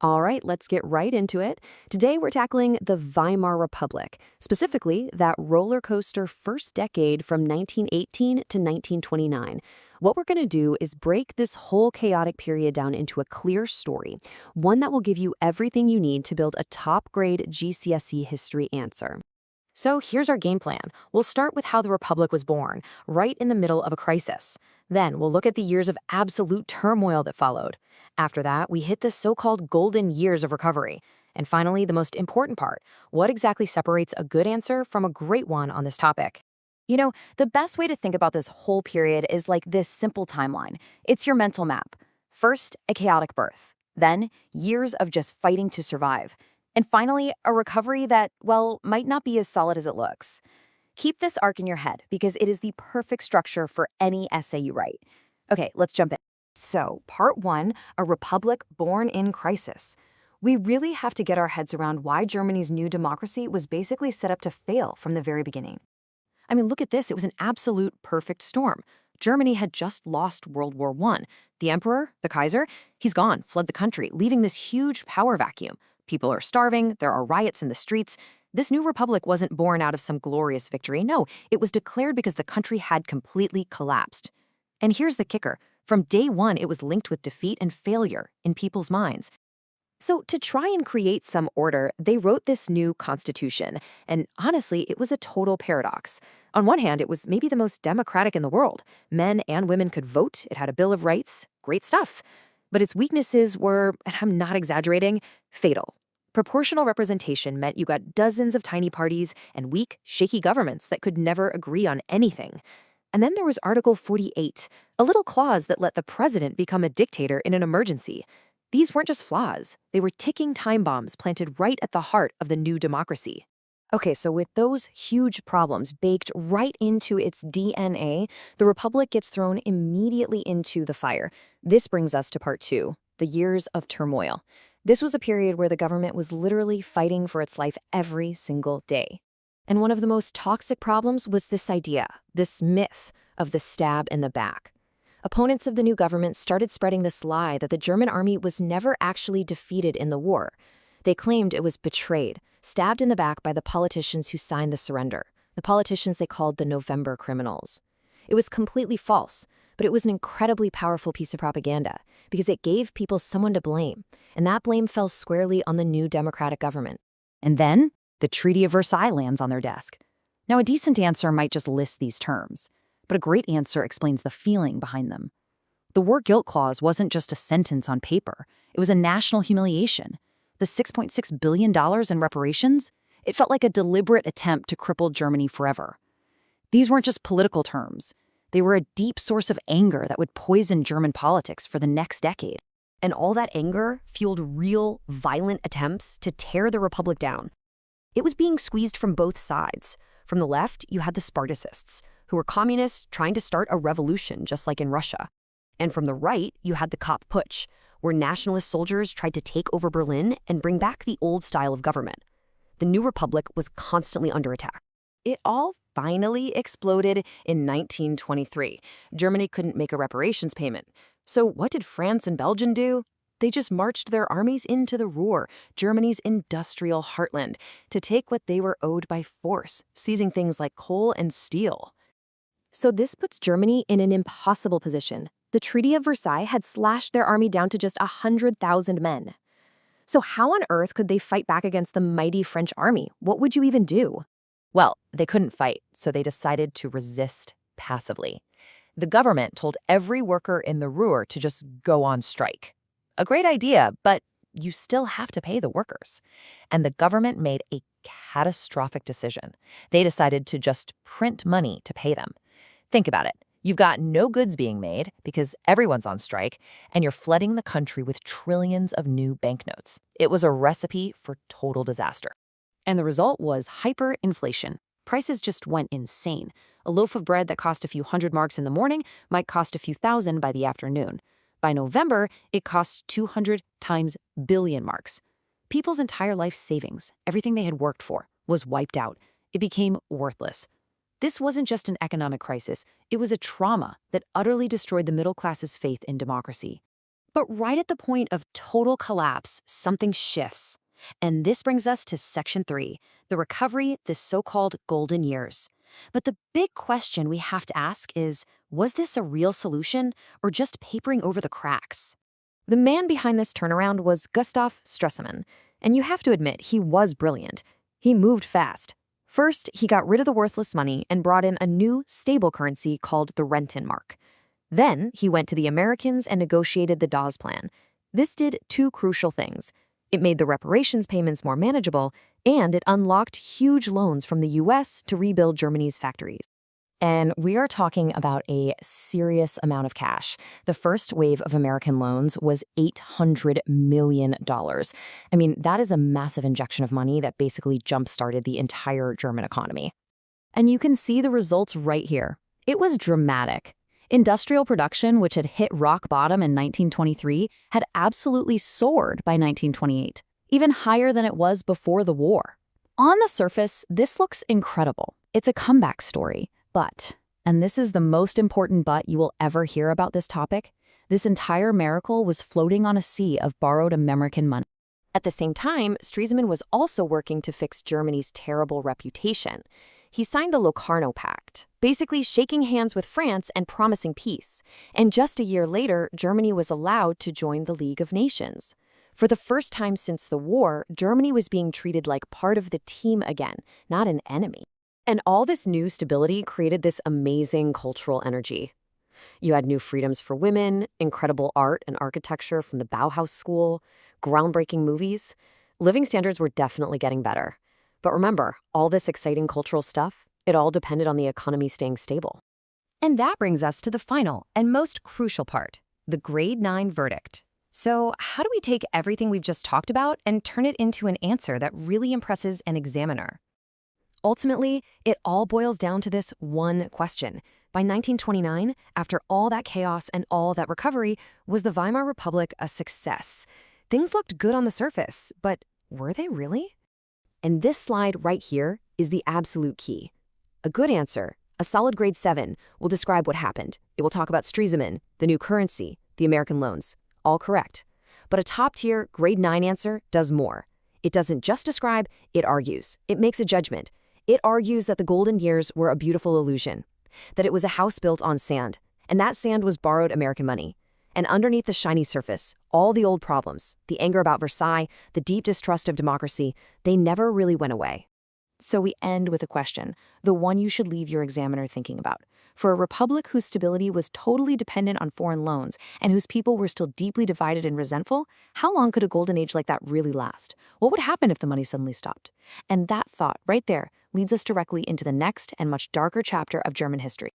All right, let's get right into it. Today we're tackling the Weimar Republic, specifically that roller coaster first decade from 1918 to 1929. What we're going to do is break this whole chaotic period down into a clear story, one that will give you everything you need to build a top-grade GCSE history answer. So here's our game plan. We'll start with how the Republic was born, right in the middle of a crisis. Then we'll look at the years of absolute turmoil that followed. After that, we hit the so-called golden years of recovery. And finally, the most important part, what exactly separates a good answer from a great one on this topic? The best way to think about this whole period is like this simple timeline. It's your mental map. First, a chaotic birth. Then, years of just fighting to survive. And finally, a recovery that, well, might not be as solid as it looks. Keep this arc in your head because it is the perfect structure for any essay you write. Okay, let's jump in. So, part one, a republic born in crisis. We really have to get our heads around why Germany's new democracy was basically set up to fail from the very beginning. I mean, look at this. It was an absolute perfect storm. Germany had just lost World War I. The emperor, the Kaiser, he's gone, fled the country, leaving this huge power vacuum. People are starving, there are riots in the streets. This new republic wasn't born out of some glorious victory. No, it was declared because the country had completely collapsed. And here's the kicker. From day one, it was linked with defeat and failure in people's minds. So to try and create some order, they wrote this new constitution. And honestly, it was a total paradox. On one hand, it was maybe the most democratic in the world. Men and women could vote. It had a Bill of Rights. Great stuff. But its weaknesses were, and I'm not exaggerating, fatal. Proportional representation meant you got dozens of tiny parties and weak, shaky governments that could never agree on anything. And then there was Article 48, a little clause that let the president become a dictator in an emergency. These weren't just flaws, they were ticking time bombs planted right at the heart of the new democracy. Okay, so with those huge problems baked right into its DNA, the Republic gets thrown immediately into the fire. This brings us to part two, the years of turmoil. This was a period where the government was literally fighting for its life every single day. And one of the most toxic problems was this idea, this myth of the stab in the back. Opponents of the new government started spreading this lie that the German army was never actually defeated in the war. They claimed it was betrayed, stabbed in the back by the politicians who signed the surrender, the politicians they called the November criminals. It was completely false, but it was an incredibly powerful piece of propaganda because it gave people someone to blame, and that blame fell squarely on the new democratic government. And then, the Treaty of Versailles lands on their desk. Now, a decent answer might just list these terms, but a great answer explains the feeling behind them. The war guilt clause wasn't just a sentence on paper. It was a national humiliation. The $6.6 billion in reparations, it felt like a deliberate attempt to cripple Germany forever. These weren't just political terms. They were a deep source of anger that would poison German politics for the next decade. And all that anger fueled real, violent attempts to tear the Republic down. It was being squeezed from both sides. From the left, you had the Spartacists, who were communists trying to start a revolution just like in Russia. And from the right, you had the Kapp Putsch, where nationalist soldiers tried to take over Berlin and bring back the old style of government. The new republic was constantly under attack. It all finally exploded in 1923. Germany couldn't make a reparations payment. So what did France and Belgium do? They just marched their armies into the Ruhr, Germany's industrial heartland, to take what they were owed by force, seizing things like coal and steel. So this puts Germany in an impossible position. The Treaty of Versailles had slashed their army down to just 100,000 men. So how on earth could they fight back against the mighty French army? What would you even do? Well, they couldn't fight, so they decided to resist passively. The government told every worker in the Ruhr to just go on strike. A great idea, but you still have to pay the workers. And the government made a catastrophic decision. They decided to just print money to pay them. Think about it. You've got no goods being made because everyone's on strike, and you're flooding the country with trillions of new banknotes. It was a recipe for total disaster. And the result was hyperinflation. Prices just went insane. A loaf of bread that cost a few hundred marks in the morning might cost a few thousand by the afternoon. By November, it cost 200 times billion marks. People's entire life savings, everything they had worked for, was wiped out. It became worthless. This wasn't just an economic crisis, it was a trauma that utterly destroyed the middle class's faith in democracy. But right at the point of total collapse, something shifts. And this brings us to Section 3, the recovery, the so-called golden years. But the big question we have to ask is, was this a real solution or just papering over the cracks? The man behind this turnaround was Gustav Stresemann, and you have to admit he was brilliant. He moved fast. First, he got rid of the worthless money and brought in a new, stable currency called the Rentenmark. Then, he went to the Americans and negotiated the Dawes Plan. This did two crucial things. It made the reparations payments more manageable, and it unlocked huge loans from the US to rebuild Germany's factories. And we are talking about a serious amount of cash. The first wave of American loans was $800 million. I mean, that is a massive injection of money that basically jump-started the entire German economy. And you can see the results right here. It was dramatic. Industrial production, which had hit rock bottom in 1923, had absolutely soared by 1928, even higher than it was before the war. On the surface, this looks incredible. It's a comeback story. But, and this is the most important but you will ever hear about this topic, this entire miracle was floating on a sea of borrowed American money. At the same time, Stresemann was also working to fix Germany's terrible reputation. He signed the Locarno Pact, basically shaking hands with France and promising peace. And just a year later, Germany was allowed to join the League of Nations. For the first time since the war, Germany was being treated like part of the team again, not an enemy. And all this new stability created this amazing cultural energy. You had new freedoms for women, incredible art and architecture from the Bauhaus School, groundbreaking movies. Living standards were definitely getting better. But remember, all this exciting cultural stuff, it all depended on the economy staying stable. And that brings us to the final and most crucial part, the Grade 9 verdict. So how do we take everything we've just talked about and turn it into an answer that really impresses an examiner? Ultimately, it all boils down to this one question. By 1929, after all that chaos and all that recovery, was the Weimar Republic a success? Things looked good on the surface, but were they really? And this slide right here is the absolute key. A good answer, a solid grade 7, will describe what happened. It will talk about Stresemann, the new currency, the American loans. All correct. But a top-tier grade 9 answer does more. It doesn't just describe, it argues. It makes a judgment. It argues that the golden years were a beautiful illusion, that it was a house built on sand, and that sand was borrowed American money. And underneath the shiny surface, all the old problems, the anger about Versailles, the deep distrust of democracy, they never really went away. So we end with a question, the one you should leave your examiner thinking about. For a republic whose stability was totally dependent on foreign loans and whose people were still deeply divided and resentful, how long could a golden age like that really last? What would happen if the money suddenly stopped? And that thought right there leads us directly into the next and much darker chapter of German history.